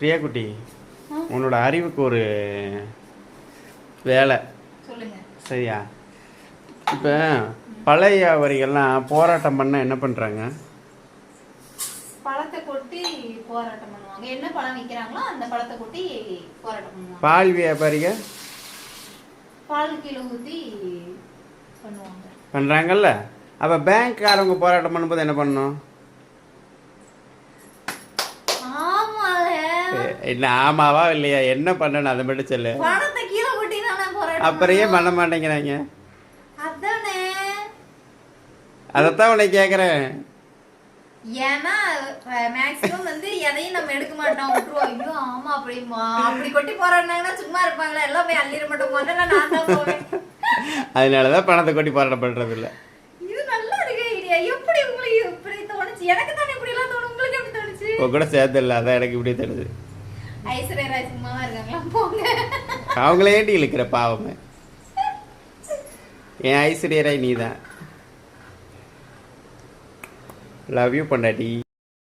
பிரியா குட்டி, உன்னோட அறிவுக்கு ஒரு வேலை சொல்லுங்க. சரியா? இப்போ பழைய வியாபாரிகள்லாம் போராட்டம் பண்ண என்ன பண்ணுறாங்க? பழத்தை கொட்டி போராட்டம் பண்ணுவாங்க. என்ன பழம் விற்கிறாங்களோ அந்த பழத்தை கொட்டி போராட்டம் பண்ணுவாங்க. பால் வியாபாரிகள் பால் கிலோ ஊற்றி பண்ணுவாங்க. பண்ணுறாங்கல்ல. அப்போ பேங்க்காரவங்க போராட்டம் பண்ணும்போது என்ன பண்ணணும்? என்ன ஆமாவா இல்லையா? என்ன பண்ணணும் அதை மட்டும் சொல்லு. பணத்தை கீழே கொட்டி தானே போராட்டம். அப்புறம் ஏன் பண்ண மாட்டேங்கிறாங்க? அதானே, அதைத்தான் உன்னை கேட்குறேன். ஏன்னா மேக்ஸிமம் எதையும் நம்ம எடுக்க மாட்டோம், விட்டுருவோம். ஐயோ ஆமா அப்படி கொட்டி போறாங்கன்னா சும்மா இருப்பாங்களா? எல்லாம் போய் அள்ளிட மாட்டோம். முதல்ல நான் தான் போவேன். அதனாலதான் பணத்தை கொட்டி போராட்டம் பண்றது இல்ல. இது நல்லா இருக்கு ஐடியா. எப்படி உங்களுக்கு இப்படி தோணுச்சு? எனக்கு தானே இப்படி எல்லாம் தோணும். உங்களுக்கு எப்படி தோணுச்சு? உங்க கூட சேர்த்து இல்ல, அதான் எனக்கு இப்படி தோணுது. ஐஸ்வர்யா ராய் சும்மா இருக்காங்களா? போங்க. அவங்களே ஏண்டி இழுக்கிற பாவமே. என் ஐஸ்வர்யா ராய் நீதான். லவ் யூ பொண்டாட்டி.